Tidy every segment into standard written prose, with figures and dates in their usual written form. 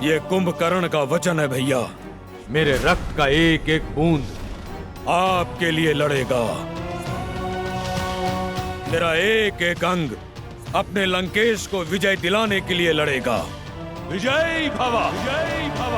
ये कुंभकर्ण का वचन है भैया। मेरे रक्त का एक एक बूंद आपके लिए लड़ेगा। मेरा एक एक अंग अपने लंकेश को विजय दिलाने के लिए लड़ेगा। विजयी भव, विजयी भव।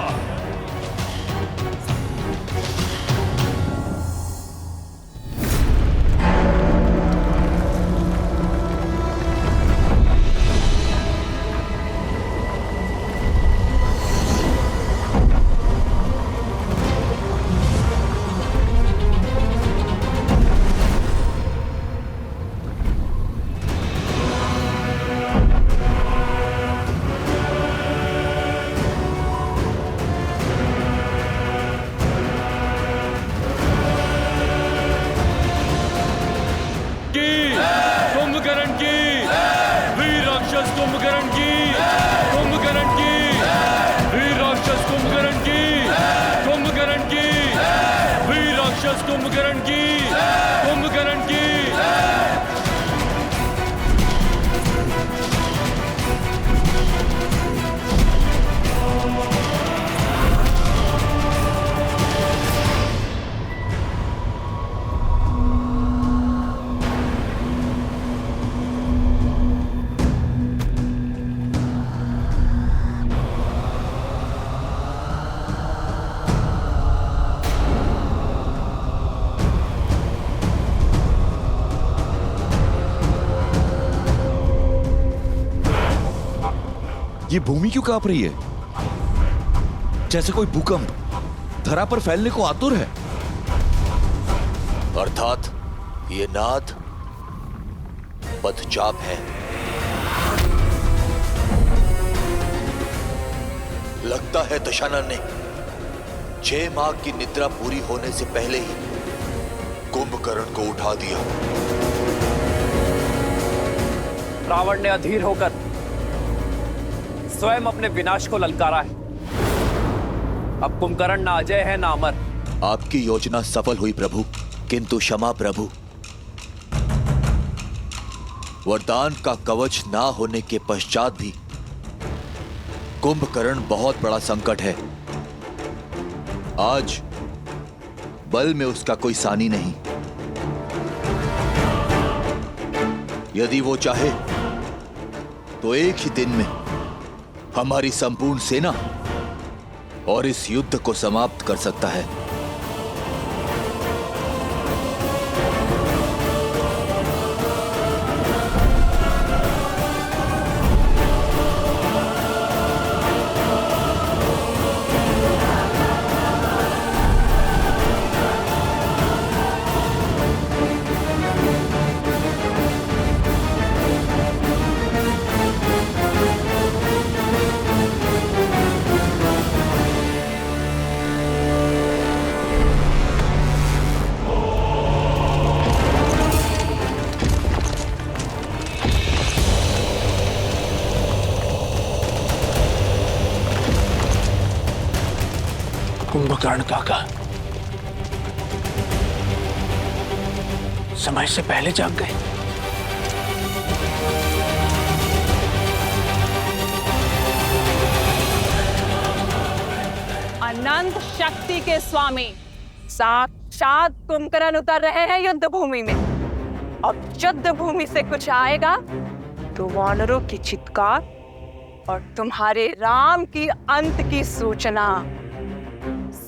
कुंभकर्ण की, कुंभकर्ण की। ये भूमि क्यों कांप रही है? जैसे कोई भूकंप धरा पर फैलने को आतुर है। अर्थात ये नाद पदचाप है। लगता है दशानन ने 6 माह की निद्रा पूरी होने से पहले ही कुंभकर्ण को उठा दिया। रावण ने अधीर होकर स्वयं अपने विनाश को ललकारा है। अब कुंभकर्ण ना अजय है ना अमर। आपकी योजना सफल हुई प्रभु, किंतु क्षमा प्रभु, वरदान का कवच ना होने के पश्चात भी कुंभकर्ण बहुत बड़ा संकट है। आज बल में उसका कोई सानी नहीं। यदि वो चाहे तो एक ही दिन में हमारी संपूर्ण सेना और इस युद्ध को समाप्त कर सकता है। कुंभकर्ण काका समय से पहले जाग गए। अनंत शक्ति के स्वामी साक्षात कुंभकर्ण उतर रहे हैं युद्ध भूमि में। अब युद्ध भूमि से कुछ आएगा तो वानरों की चित्कार और तुम्हारे राम की अंत की सूचना।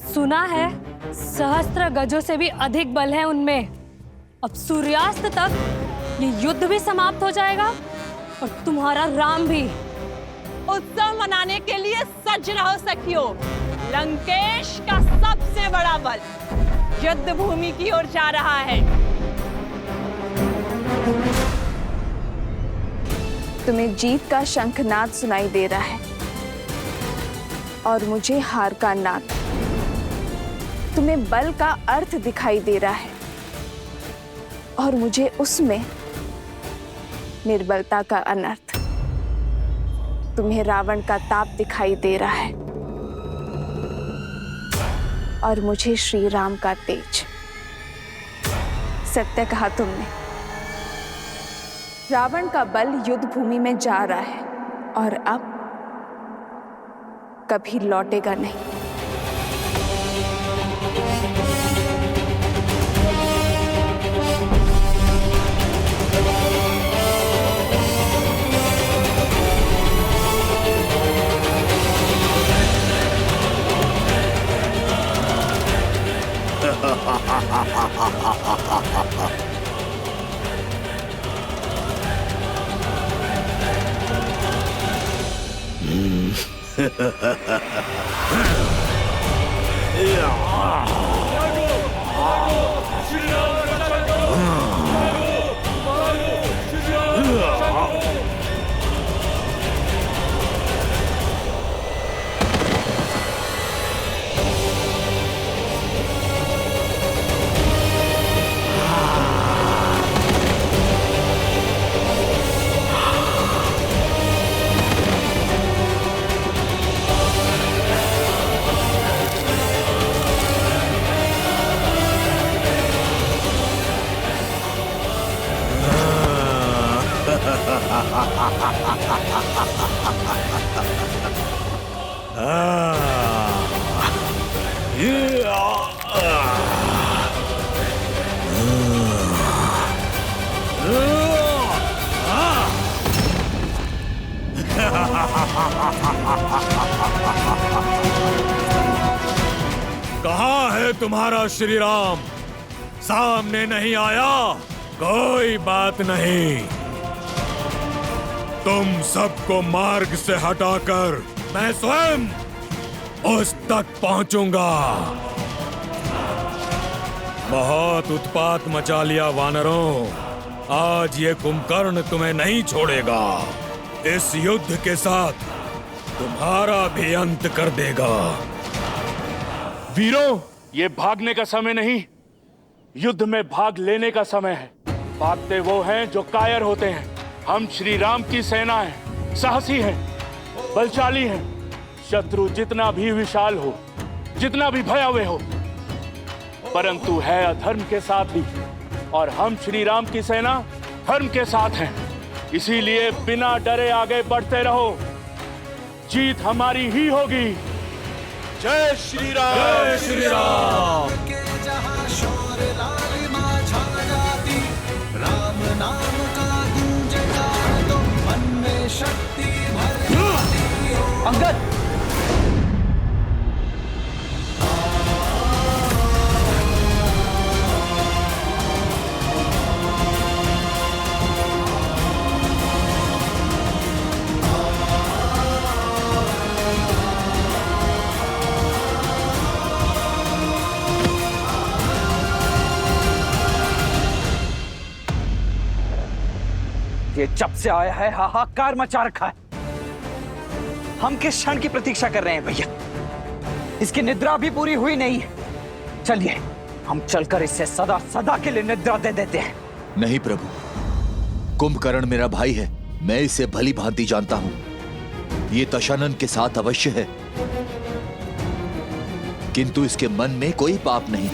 सुना है सहस्त्र गजों से भी अधिक बल है उनमें। अब सूर्यास्त तक ये युद्ध भी समाप्त हो जाएगा और तुम्हारा राम भी। उत्सव मनाने के लिए सज रहो सखियों। लंकेश का सबसे बड़ा बल युद्ध भूमि की ओर जा रहा है। तुम्हें जीत का शंखनाद सुनाई दे रहा है और मुझे हार का नाद। तुम्हें बल का अर्थ दिखाई दे रहा है और मुझे उसमें निर्बलता का अनर्थ। तुम्हें रावण का ताप दिखाई दे रहा है और मुझे श्री राम का तेज। सत्य कहा तुमने। रावण का बल युद्ध भूमि में जा रहा है और अब कभी लौटेगा नहीं। कहाँ है तुम्हारा श्री राम? सामने नहीं आया? कोई बात नहीं, तुम सबको मार्ग से हटाकर मैं स्वयं उस तक पहुंचूंगा। बहुत उत्पात मचा लिया वानरों, आज ये कुंभकर्ण तुम्हें नहीं छोड़ेगा। इस युद्ध के साथ तुम्हारा भी अंत कर देगा। वीरों, ये भागने का समय नहीं, युद्ध में भाग लेने का समय है। भागते वो हैं जो कायर होते हैं। हम श्री राम की सेना हैं, साहसी हैं, बलशाली हैं। शत्रु जितना भी विशाल हो, जितना भी भयावह हो, परंतु है अधर्म के साथ ही, और हम श्री राम की सेना धर्म के साथ हैं। इसीलिए बिना डरे आगे बढ़ते रहो, जीत हमारी ही होगी। जय श्री राम! जय श्री राम! राम नाम का गूंजता तो मन में शक्ति भर जाती हो। अंगद! ये जब से आया है हाहाकार मचा रखा है। हम किस क्षण की प्रतीक्षा कर रहे हैं भैया? इसकी निद्रा भी पूरी हुई नहीं है। चलिए हम चलकर इसे सदा सदा के लिए निद्रा दे देते हैं। नहीं प्रभु, कुंभकर्ण मेरा भाई है, मैं इसे भली भांति जानता हूं। ये दशानन के साथ अवश्य है, किंतु इसके मन में कोई पाप नहीं।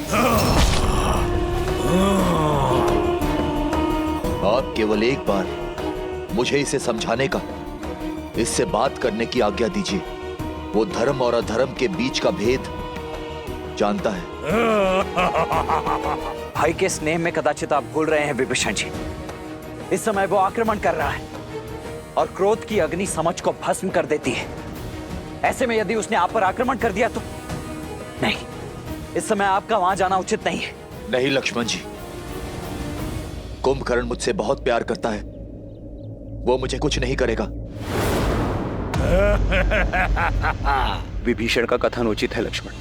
आप केवल एक बार मुझे इसे समझाने का, इससे बात करने की आज्ञा दीजिए। वो धर्म और अधर्म के बीच का भेद जानता है। भाई के स्नेह में कदाचित आप भूल रहे हैं विभीषण जी। इस समय वो आक्रमण कर रहा है और क्रोध की अग्नि समझ को भस्म कर देती है। ऐसे में यदि उसने आप पर आक्रमण कर दिया तो नहीं, इस समय आपका वहां जाना उचित नहीं है। नहीं लक्ष्मण जी, कुंभकर्ण मुझसे बहुत प्यार करता है, वो मुझे कुछ नहीं करेगा। विभीषण का कथन उचित है लक्ष्मण।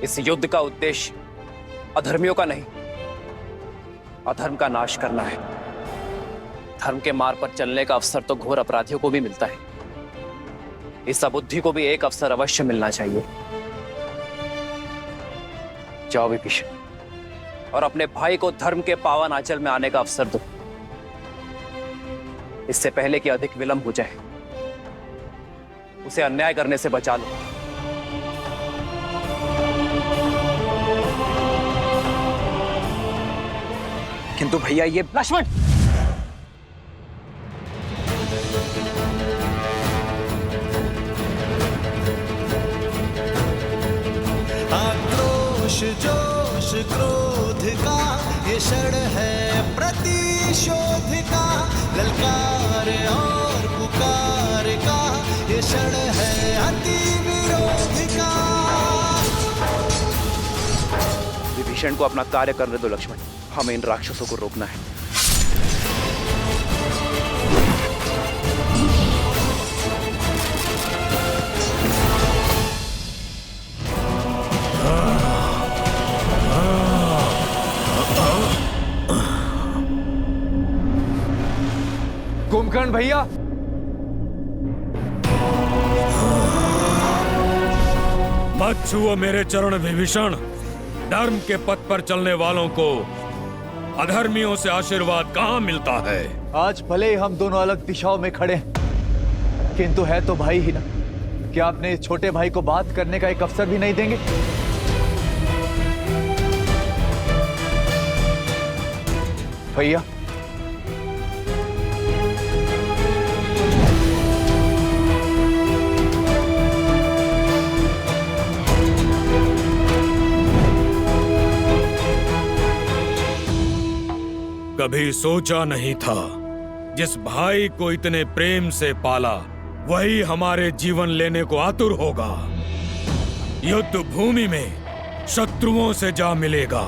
इस युद्ध का उद्देश्य अधर्मियों का नहीं, अधर्म का नाश करना है। धर्म के मार्ग पर चलने का अवसर तो घोर अपराधियों को भी मिलता है। इस अबुद्धि को भी एक अवसर अवश्य मिलना चाहिए। जाओ विभीषण, और अपने भाई को धर्म के पावन आंचल में आने का अवसर दो, इससे पहले कि अधिक विलंब हो जाए। उसे अन्याय करने से बचा लो। किंतु भैया ये लक्ष्मण, जोश क्रोध का ये क्षण है प्रतिशोध का, ललकार और पुकार का ये क्षण है अति विरोध का। विभीषण को अपना कार्य करने दो लक्ष्मण, हमें इन राक्षसों को रोकना है। कुंभकर्ण भैया, मत छुओ मेरे चरण विभीषण। धर्म के पथ पर चलने वालों को अधर्मियों से आशीर्वाद कहाँ मिलता है। आज भले ही हम दोनों अलग दिशाओं में खड़े हैं, किंतु है तो भाई ही ना। क्या अपने छोटे भाई को बात करने का एक अवसर भी नहीं देंगे? भैया, कभी सोचा नहीं था जिस भाई को इतने प्रेम से पाला वही हमारे जीवन लेने को आतुर होगा। युद्ध भूमि में शत्रुओं से जा मिलेगा,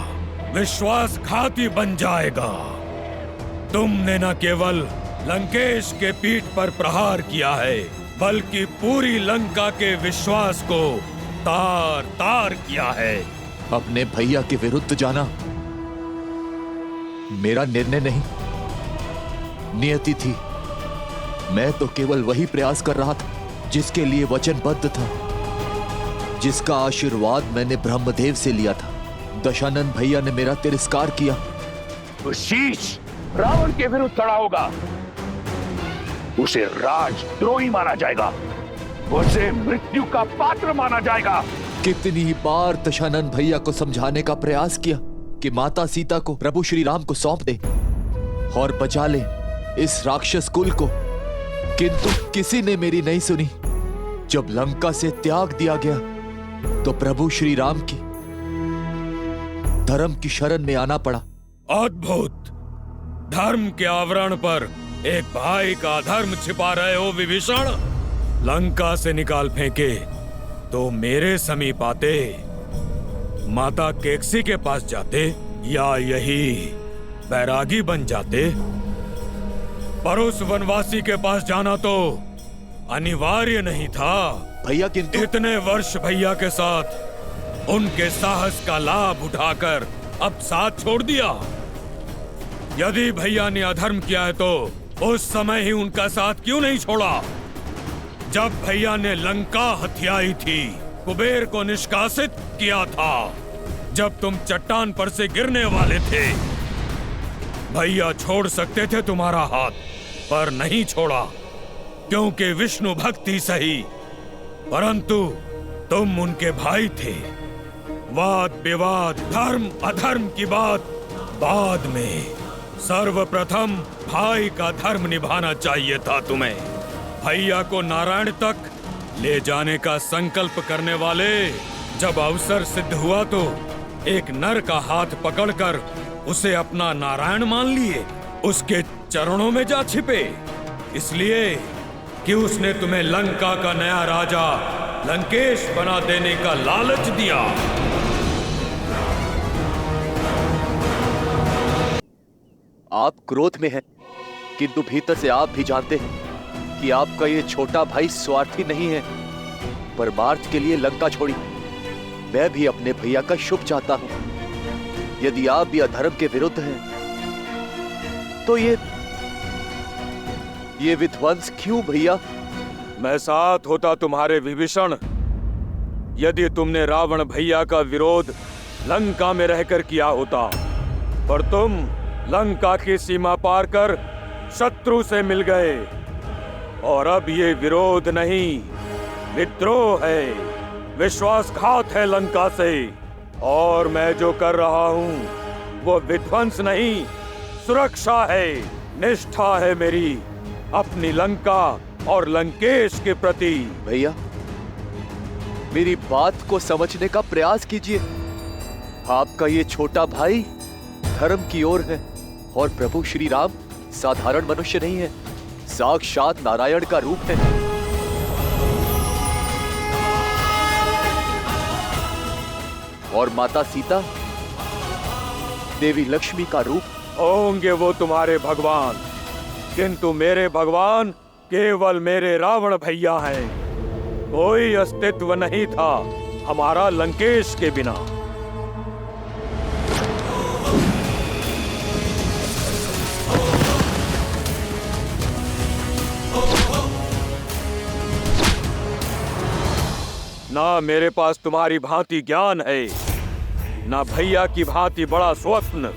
विश्वासघाती बन जाएगा। तुमने न केवल लंकेश के पीठ पर प्रहार किया है, बल्कि पूरी लंका के विश्वास को तार तार किया है। अपने भैया के विरुद्ध जाना मेरा निर्णय नहीं, नियति थी। मैं तो केवल वही प्रयास कर रहा था जिसके लिए वचनबद्ध था, जिसका आशीर्वाद मैंने ब्रह्मदेव से लिया था। दशानन भैया ने मेरा तिरस्कार किया। तो शीश रावण के विरुद्ध खड़ा होगा, उसे राजद्रोही माना जाएगा, उसे मृत्यु का पात्र माना जाएगा। कितनी ही बार दशानन भैया को समझाने का प्रयास किया कि माता सीता को प्रभु श्री राम को सौंप दे और बचा ले इस राक्षस कुल को, किंतु किसी ने मेरी नहीं सुनी। जब लंका से त्याग दिया गया तो प्रभु श्री राम की धर्म की शरण में आना पड़ा। अद्भुत! धर्म के आवरण पर एक भाई का धर्म छिपा रहे हो विभीषण। लंका से निकाल फेंके तो मेरे समीप आते, माता केकसी के पास जाते, या यही बैरागी बन जाते। पर उस वनवासी के पास जाना तो अनिवार्य नहीं था भैया, किंतु इतने वर्ष भैया के साथ उनके साहस का लाभ उठाकर अब साथ छोड़ दिया। यदि भैया ने अधर्म किया है तो उस समय ही उनका साथ क्यों नहीं छोड़ा? जब भैया ने लंका हथियाई थी, कुबेर को निष्कासित किया था, जब तुम चट्टान पर से गिरने वाले थे, भैया छोड़ सकते थे तुम्हारा हाथ, पर नहीं छोड़ा, क्योंकि विष्णु भक्ति सही, परंतु तुम उनके भाई थे। वाद विवाद, धर्म अधर्म की बात बाद में, सर्वप्रथम भाई का धर्म निभाना चाहिए था तुम्हें। भैया को नारायण तक ले जाने का संकल्प करने वाले जब अवसर सिद्ध हुआ तो एक नर का हाथ पकड़कर उसे अपना नारायण मान लिए, उसके चरणों में जा छिपे, इसलिए कि उसने तुम्हें लंका का नया राजा लंकेश बना देने का लालच दिया। आप क्रोध में हैं, किंतु भीतर से आप भी जानते हैं कि आपका ये छोटा भाई स्वार्थी नहीं है। परमार्थ के लिए लंका छोड़ी। मैं भी अपने भैया का शुभ चाहता हूं। यदि आप भी अधर्म के विरुद्ध हैं, तो ये विध्वंस क्यों भैया? मैं साथ होता तुम्हारे विभीषण, यदि तुमने रावण भैया का विरोध लंका में रहकर किया होता, पर तुम लंका की सीमा पार कर शत्रु से मिल गए, और अब ये विरोध नहीं, विद्रोह है, विश्वासघात है लंका से। और मैं जो कर रहा हूँ वो विध्वंस नहीं, सुरक्षा है, निष्ठा है मेरी अपनी लंका और लंकेश के प्रति। भैया, मेरी बात को समझने का प्रयास कीजिए। आपका ये छोटा भाई धर्म की ओर है और प्रभु श्री राम साधारण मनुष्य नहीं है, साक्षात नारायण का रूप है। और माता सीता देवी लक्ष्मी का रूप। होंगे वो तुम्हारे भगवान, किंतु मेरे भगवान केवल मेरे रावण भैया हैं। कोई अस्तित्व नहीं था हमारा लंकेश के बिना। ना मेरे पास तुम्हारी भांति ज्ञान है, ना भैया की भांति बड़ा स्वप्न।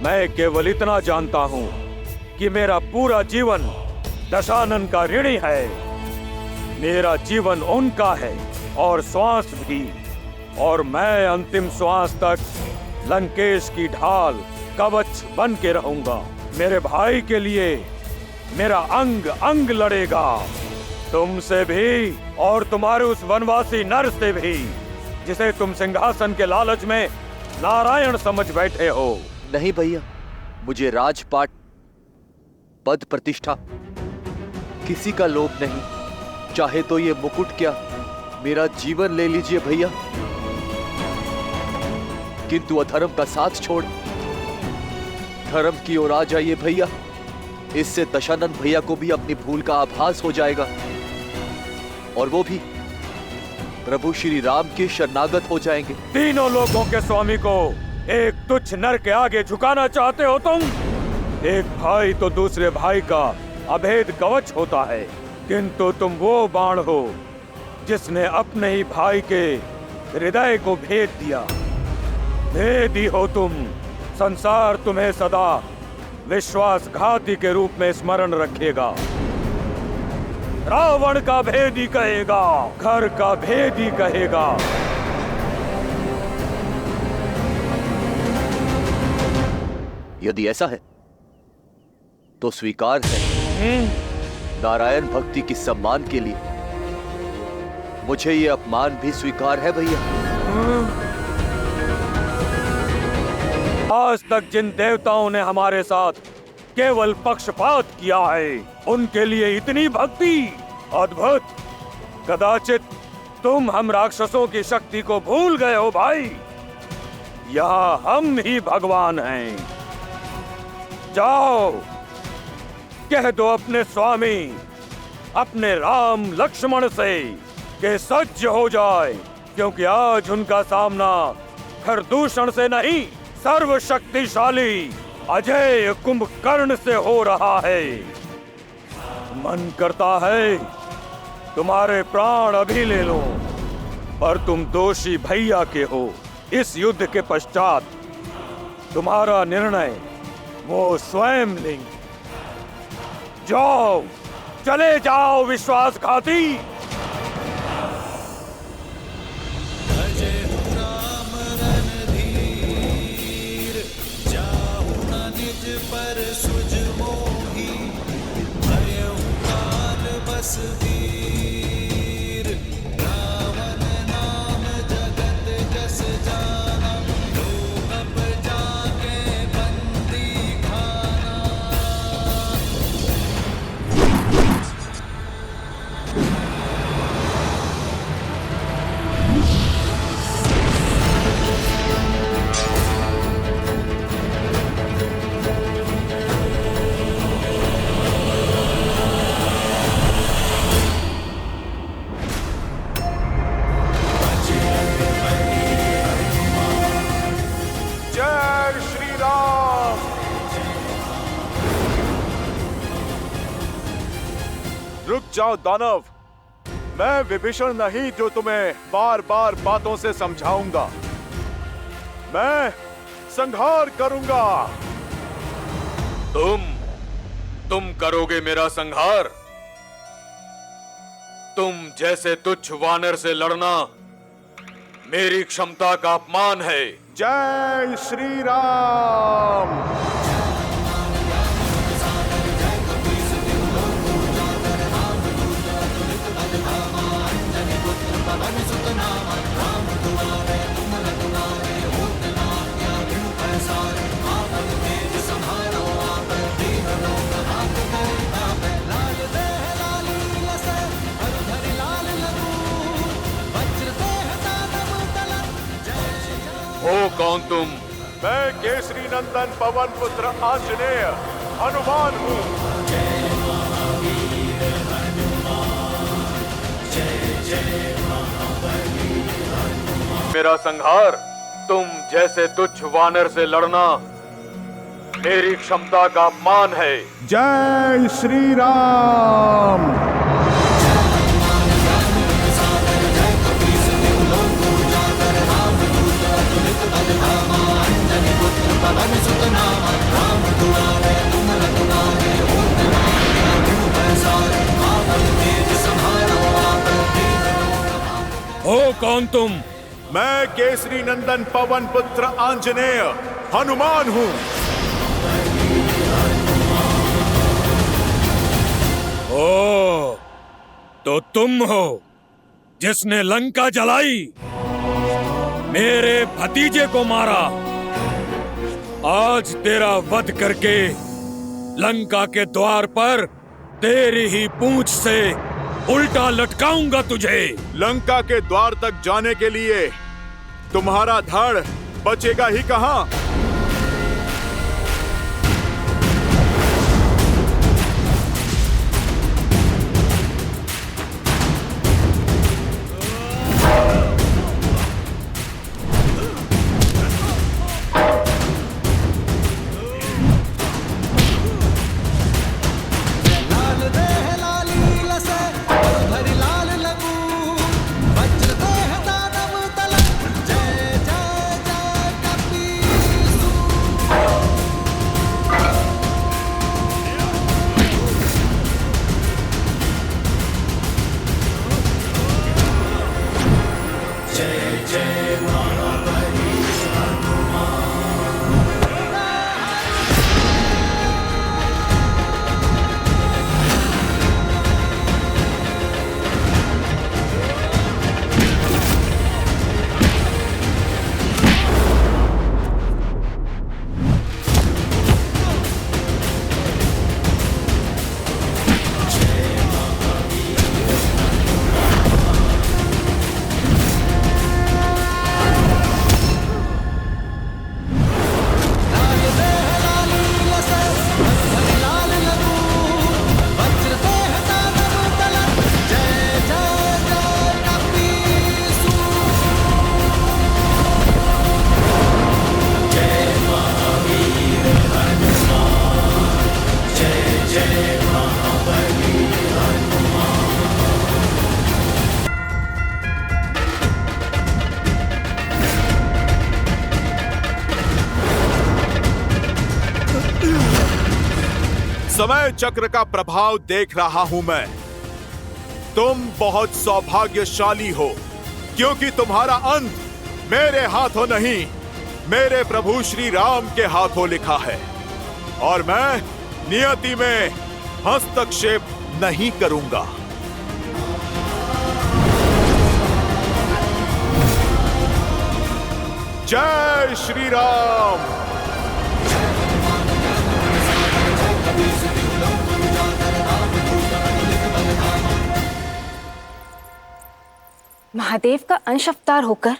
मैं केवल इतना जानता हूं कि मेरा पूरा जीवन दशानन का ऋणी है। मेरा जीवन उनका है और श्वास भी, और मैं अंतिम श्वास तक लंकेश की ढाल कवच बन के रहूंगा। मेरे भाई के लिए मेरा अंग अंग लड़ेगा, तुमसे भी और तुम्हारे उस वनवासी नर से भी जिसे तुम सिंहासन के लालच में नारायण समझ बैठे हो। नहीं भैया, मुझे राजपाट पद प्रतिष्ठा किसी का लोभ नहीं। चाहे तो ये मुकुट क्या, मेरा जीवन ले लीजिए भैया, किंतु अधर्म का साथ छोड़ धर्म की ओर आ जाइए भैया। इससे दशानन भैया को भी अपनी भूल का आभास हो जाएगा और वो भी प्रभु श्री राम के शरणागत हो जाएंगे। तीनों लोगों के स्वामी को एक तुच्छ नर के आगे झुकाना चाहते हो तुम? एक भाई तो दूसरे भाई का अभेद कवच होता है, किंतु तुम वो बाण हो जिसने अपने ही भाई के हृदय को भेद दिया। भेदी हो तुम। संसार तुम्हें सदा विश्वासघाती के रूप में स्मरण रखेगा। रावण का भेदी कहेगा, घर का भेदी कहेगा। यदि ऐसा है तो स्वीकार है। नारायण भक्ति की सम्मान के लिए मुझे ये अपमान भी स्वीकार है भैया। आज तक जिन देवताओं ने हमारे साथ केवल पक्षपात किया है, उनके लिए इतनी भक्ति अद्भुत। कदाचित तुम हम राक्षसों की शक्ति को भूल गए हो भाई। यहाँ हम ही भगवान हैं। जाओ, कह दो अपने स्वामी, अपने राम लक्ष्मण से कि सज्ज हो जाए, क्योंकि आज उनका सामना खरदूषण से नहीं, सर्वशक्तिशाली अजय कुंभकर्ण से हो रहा है। मन करता है तुम्हारे प्राण अभी ले लो, पर तुम दोषी भैया के हो। इस युद्ध के पश्चात तुम्हारा निर्णय वो स्वयं लेंगे। जाओ, चले जाओ विश्वासघाती। पर सुज मोही भयउ काल बस वीर। रावण नाम जगत जस जाना, लोग अब जाके बंदी खाना। जय श्री राम। रुक जाओ दानव, मैं विभीषण नहीं जो तुम्हें बार बार बातों से समझाऊंगा। मैं संहार करूंगा। तुम करोगे मेरा संहार? तुम जैसे तुच्छ वानर से लड़ना मेरी क्षमता का अपमान है। जय श्री राम। कौन तुम? मैं केसरी नंदन पवन पुत्र आंजनेय हनुमान हूँ। मेरा संहार तुम जैसे तुच्छ वानर से लड़ना मेरी क्षमता का अपमान है। जय श्री राम। हो कौन तुम? मैं केसरी नंदन पवन पुत्र आंजनेय हनुमान हूँ। ओ, तो तुम हो जिसने लंका जलाई, मेरे भतीजे को मारा। आज तेरा वध करके लंका के द्वार पर तेरी ही पूंछ से उल्टा लटकाऊंगा तुझे। लंका के द्वार तक जाने के लिए तुम्हारा धड़ बचेगा ही कहाँ। समय चक्र का प्रभाव देख रहा हूं मैं। तुम बहुत सौभाग्यशाली हो क्योंकि तुम्हारा अंत मेरे हाथों नहीं, मेरे प्रभु श्री राम के हाथों लिखा है और मैं नियति में हस्तक्षेप नहीं करूंगा। जय श्री राम। महादेव का अंश अवतार होकर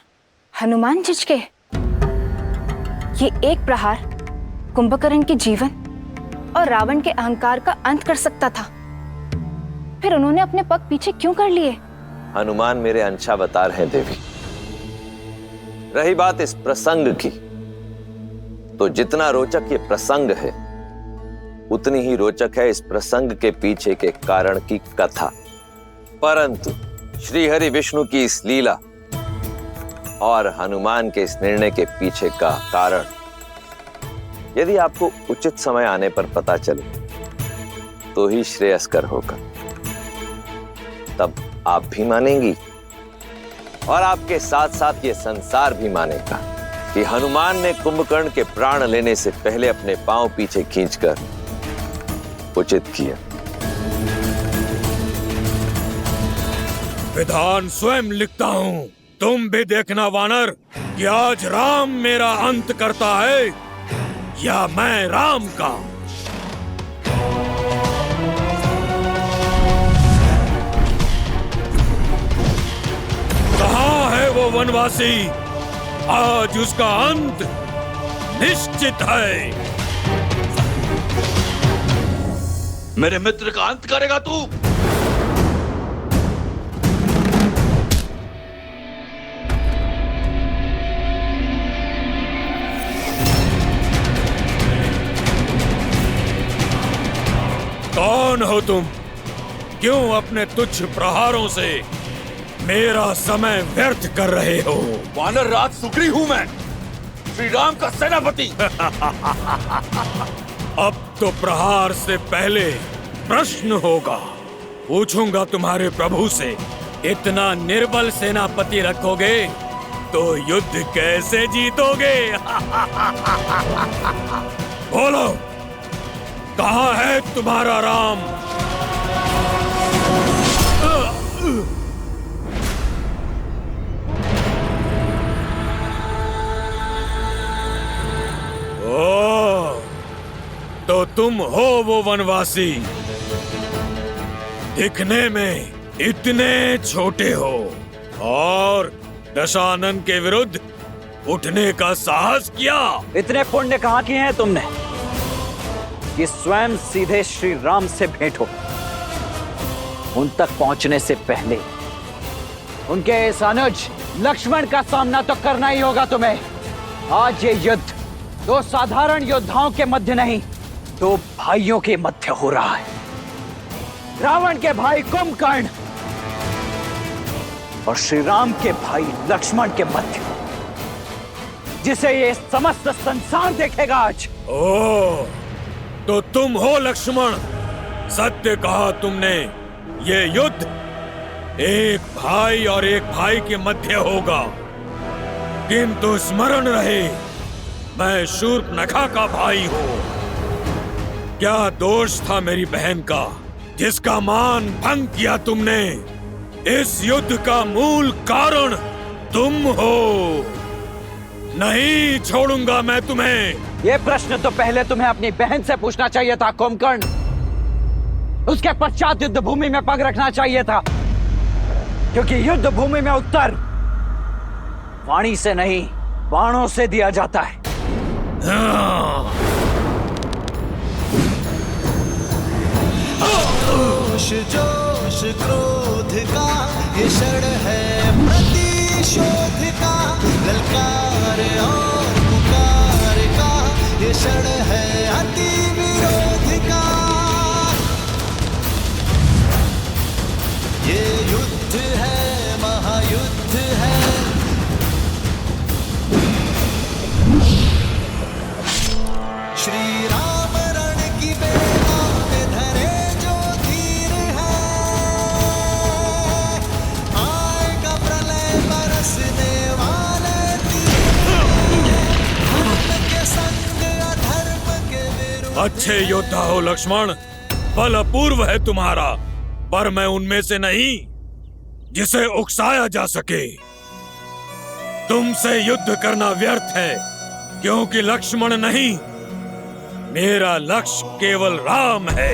हनुमान झिझके। ये एक प्रहार कुंभकर्ण के जीवन और रावण के अहंकार का अंत कर सकता था। फिर उन्होंने अपने पग पीछे क्यों कर लिए? हनुमान मेरे अंशावतार हैं देवी। रही बात इस प्रसंग की, तो जितना रोचक ये प्रसंग है उतनी ही रोचक है इस प्रसंग के पीछे के कारण की कथा। परंतु श्री हरि विष्णु की इस लीला और हनुमान के इस निर्णय के पीछे का कारण यदि आपको उचित समय आने पर पता चले तो ही श्रेयस्कर होगा। तब आप भी मानेंगी और आपके साथ साथ ये संसार भी मानेगा कि हनुमान ने कुंभकर्ण के प्राण लेने से पहले अपने पांव पीछे खींचकर उचित किया। विधान स्वयं लिखता हूँ, तुम भी देखना वानर कि आज राम मेरा अंत करता है या मैं राम का। कहाँ है वो वनवासी आज उसका अंत निश्चित है। मेरे मित्र का अंत करेगा तू? कौन हो तुम? क्यों अपने तुच्छ प्रहारों से मेरा समय व्यर्थ कर रहे हो? वानर राज सुग्री हूं मैं, श्री राम का सेनापति। अब तो प्रहार से पहले प्रश्न होगा। पूछूंगा तुम्हारे प्रभु से, इतना निर्बल सेनापति रखोगे तो युद्ध कैसे जीतोगे? बोलो, कहाँ है तुम्हारा राम? ओ, तो तुम हो वो वनवासी। दिखने में इतने छोटे हो और दशानन के विरुद्ध उठने का साहस किया। इतने पुण्य कहाँ किए हैं तुमने कि स्वयं सीधे श्री राम से भेंट हो? उन तक पहुंचने से पहले उनके इस अनुज लक्ष्मण का सामना तो करना ही होगा तुम्हें। आज ये युद्ध दो साधारण योद्धाओं के मध्य नहीं, दो भाइयों के मध्य हो रहा है। रावण के भाई कुंभकर्ण और श्री राम के भाई लक्ष्मण के मध्य, जिसे ये समस्त संसार देखेगा आज। ओ, तो तुम हो लक्ष्मण। सत्य कहा तुमने। ये युद्ध एक भाई और एक भाई के मध्य होगा, किंतु स्मरण रहे, मैं शूर्पणखा का भाई हूँ। क्या दोष था मेरी बहन का, जिसका मान भंग किया तुमने? इस युद्ध का मूल कारण तुम हो। नहीं छोड़ूंगा मैं तुम्हें। ये प्रश्न तो पहले तुम्हें अपनी बहन से पूछना चाहिए था कुंभकर्ण। उसके पश्चात युद्ध भूमि में पग रखना चाहिए था, क्योंकि युद्ध भूमि में उत्तर वाणी से नहीं, बाणों से दिया जाता है। जोश जोश क्रोध का ये क्षण है प्रतिशोध का, ललकार और पुकार का ये क्षण है अति विरोध का। ये युद्ध है, महायुद्ध है। श्री राम रण की बेला में धरे जो धीर है, आएगा प्रलय बरसने वाले धर्म के संग अधर्म के विरुद्ध। अच्छे योद्धा हो लक्ष्मण, बल अपूर्व है तुम्हारा, पर मैं उनमें से नहीं जिसे उकसाया जा सके। तुमसे युद्ध करना व्यर्थ है, क्योंकि लक्ष्मण नहीं, मेरा लक्ष्य केवल राम है।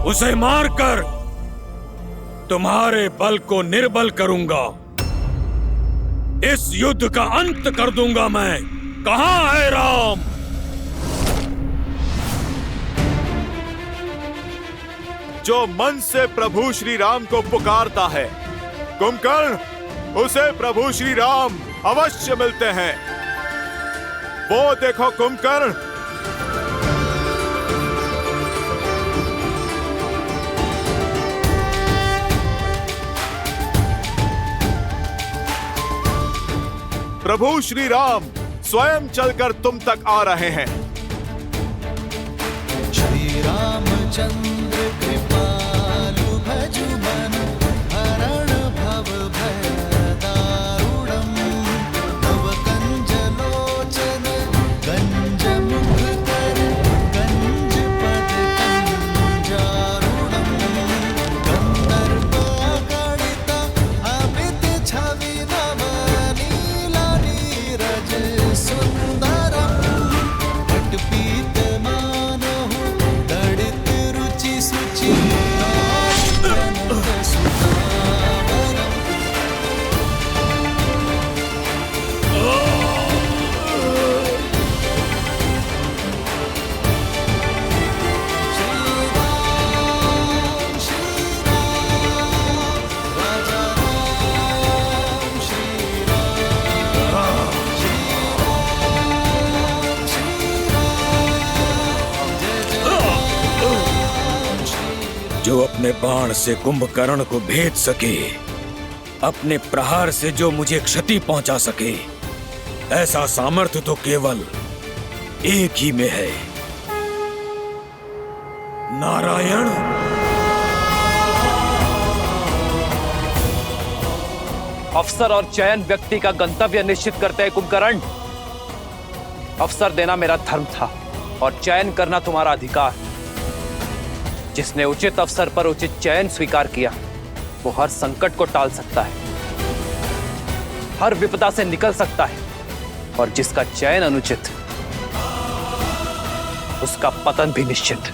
उसे मारकर तुम्हारे बल को निर्बल करूंगा। इस युद्ध का अंत कर दूंगा मैं। कहाँ है राम? जो मन से प्रभु श्री राम को पुकारता है, कुंभकर्ण, उसे प्रभु श्री राम अवश्य मिलते हैं। वो देखो कुंभकर्ण, प्रभु श्री राम स्वयं चलकर तुम तक आ रहे हैं। श्री रामचंद्र कृपालु भजु मन, हरण भव भय दारुणम। तव कंज लोचन गंज मुख कर, गंज पद कंजारुणम। गंधर्व गणित अमित छवि नव, नीला नीरज सुंदरम। पट पीत मानहु दड़ित जो अपने बाण से कुंभकर्ण को भेद सके, अपने प्रहार से जो मुझे क्षति पहुंचा सके, ऐसा सामर्थ्य तो केवल एक ही में है, नारायण। अवसर और चयन व्यक्ति का गंतव्य निश्चित करते हैं कुंभकर्ण। अवसर देना मेरा धर्म था और चयन करना तुम्हारा अधिकार। जिसने उचित अवसर पर उचित चयन स्वीकार किया, वो हर संकट को टाल सकता है, हर विपदा से निकल सकता है, और जिसका चयन अनुचित, उसका पतन भी निश्चित।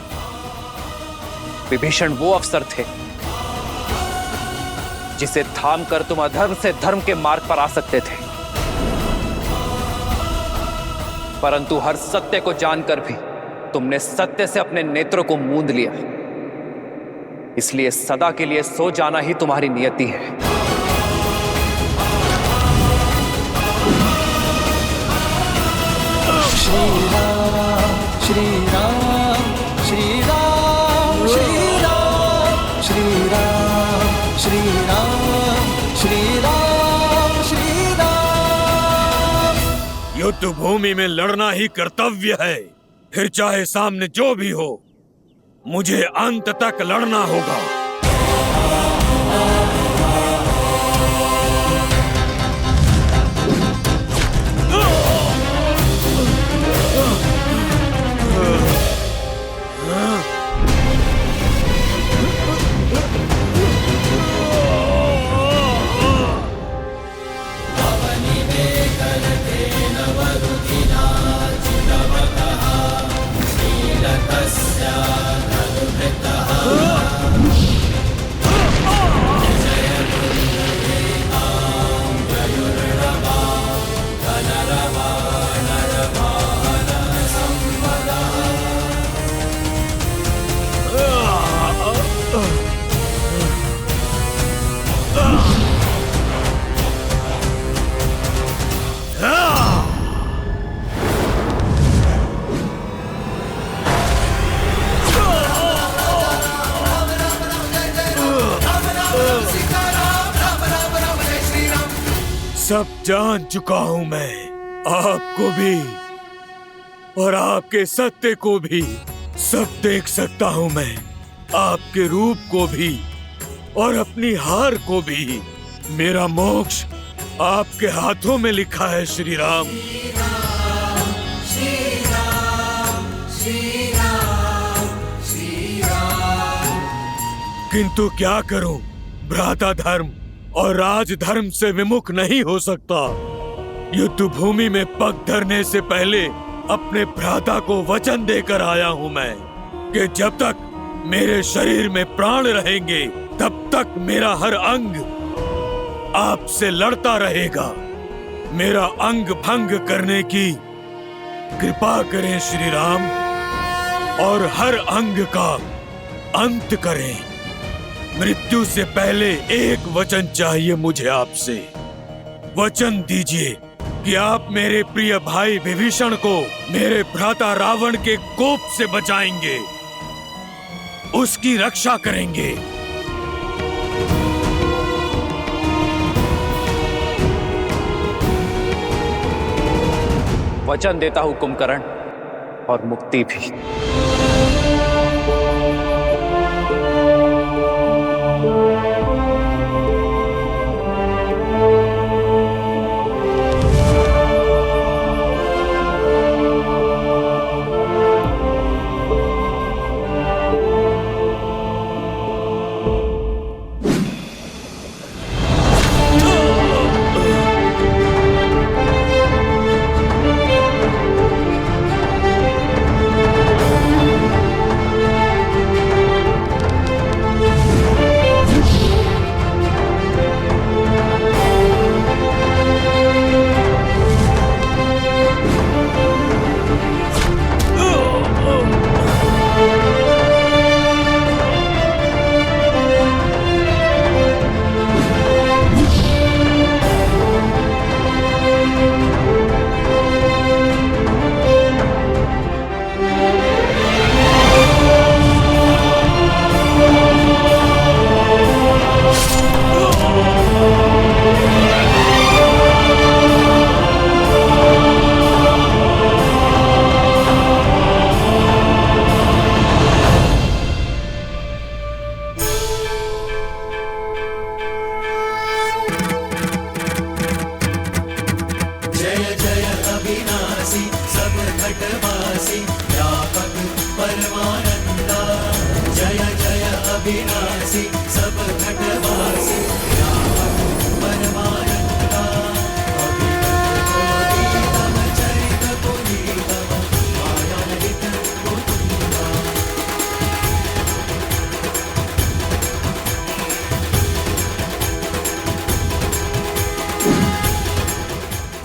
विभीषण वो अवसर थे जिसे थाम कर तुम अधर्म से धर्म के मार्ग पर आ सकते थे, परंतु हर सत्य को जानकर भी तुमने सत्य से अपने नेत्रों को मूंद लिया। इसलिए सदा के लिए सो जाना ही तुम्हारी नियति है। श्री राम श्री राम श्री राम श्री राम श्री राम श्री राम श्री राम श्री राम। युद्ध भूमि में लड़ना ही कर्तव्य है, फिर चाहे सामने जो भी हो, मुझे अंत तक लड़ना होगा। सब जान चुका हूं मैं, आपको भी और आपके सत्य को भी। सब देख सकता हूं मैं, आपके रूप को भी और अपनी हार को भी। मेरा मोक्ष आपके हाथों में लिखा है श्री राम। किंतु क्या करूं, भ्राता धर्म और राजधर्म से विमुख नहीं हो सकता। युद्ध भूमि में पग धरने से पहले अपने भ्राता को वचन देकर आया हूं मैं कि जब तक मेरे शरीर में प्राण रहेंगे तब तक मेरा हर अंग आपसे लड़ता रहेगा। मेरा अंग भंग करने की कृपा करें श्री राम, और हर अंग का अंत करें। मृत्यु से पहले एक वचन चाहिए मुझे आपसे। वचन दीजिए कि आप मेरे प्रिय भाई विभीषण को मेरे भ्राता रावण के कोप से बचाएंगे, उसकी रक्षा करेंगे। वचन देता हूं कुंभकर्ण, और मुक्ति भी।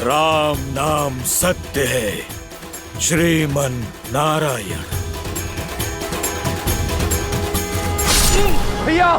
राम नाम सत्य है, श्रीमन नारायण। भैया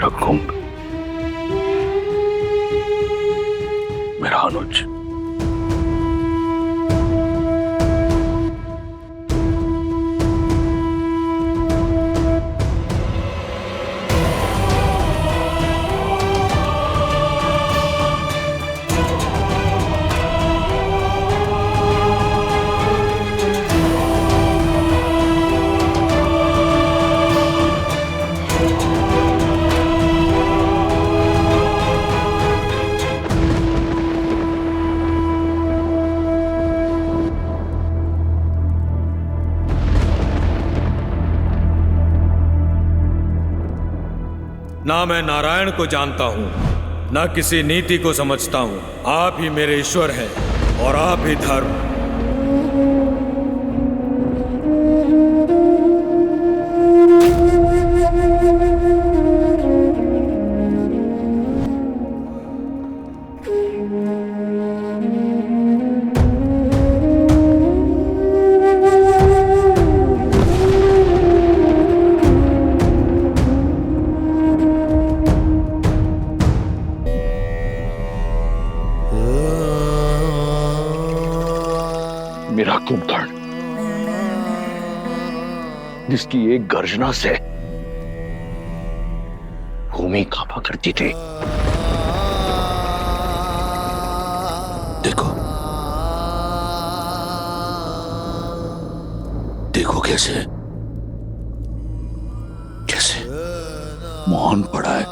रघुकुंभ, मेरा अनुज, ना मैं नारायण को जानता हूँ, ना किसी नीति को समझता हूँ। आप ही मेरे ईश्वर हैं और आप ही धर्म। मेरा कुंभकर्ण, जिसकी एक गर्जना से भूमि कांपा करती थी। देखो, देखो कैसे कैसे मौन पड़ा है।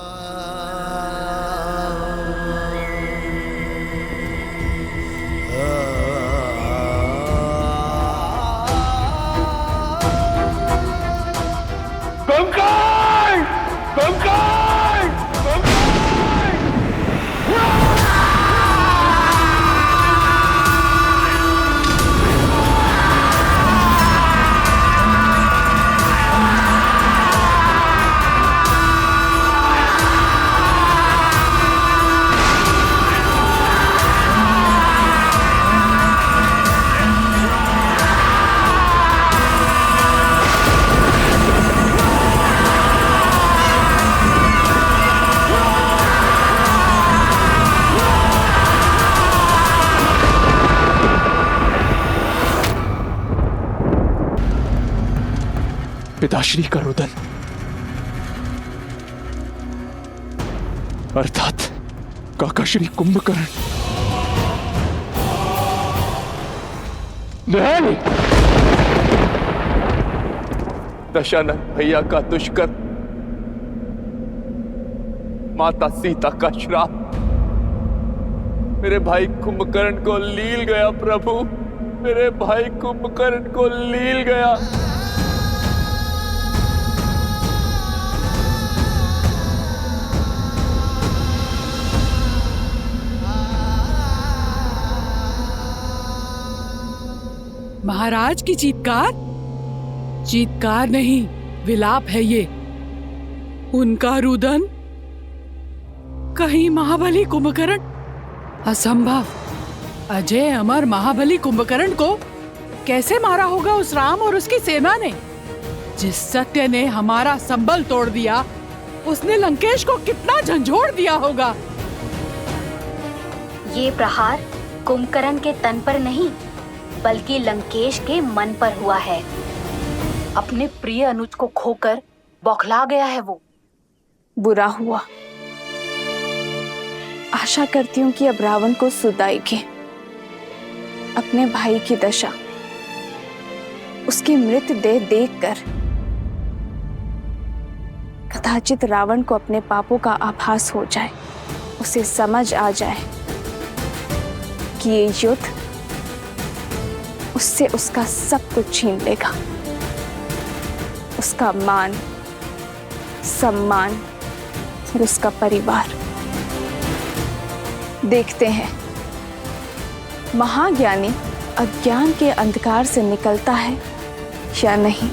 पिताश्री का रुदन, अर्थात काकाश्री कुंभकर्ण, नहीं, दशानन भैया का दुष्कर्म, माता सीता का श्राप मेरे भाई कुंभकर्ण को लील गया। प्रभु, मेरे भाई कुंभकर्ण को लील गया। महाराज की चीत्कार, चीत्कार नहीं, विलाप है ये। उनका रुदन, कहीं महाबली कुंभकर्ण? असंभव, अजय अमर महाबली कुंभकर्ण को कैसे मारा होगा उस राम और उसकी सेना ने? जिस सत्य ने हमारा संबल तोड़ दिया, उसने लंकेश को कितना झंझोड़ दिया होगा। ये प्रहार कुंभकर्ण के तन पर नहीं, बल्कि लंकेश के मन पर हुआ है। अपने प्रिय अनुज को खोकर बौखला गया है वो। बुरा हुआ। आशा करती हूँ कि अब रावण को सुधाएगी। अपने भाई की दशा, उसकी मृतदेह देखकर कदाचित रावण को अपने पापों का आभास हो जाए, उसे समझ आ जाए कि ये युद्ध उससे उसका सब कुछ छीन लेगा, उसका मान, सम्मान और उसका परिवार। देखते हैं महाज्ञानी अज्ञान के अंधकार से निकलता है या नहीं।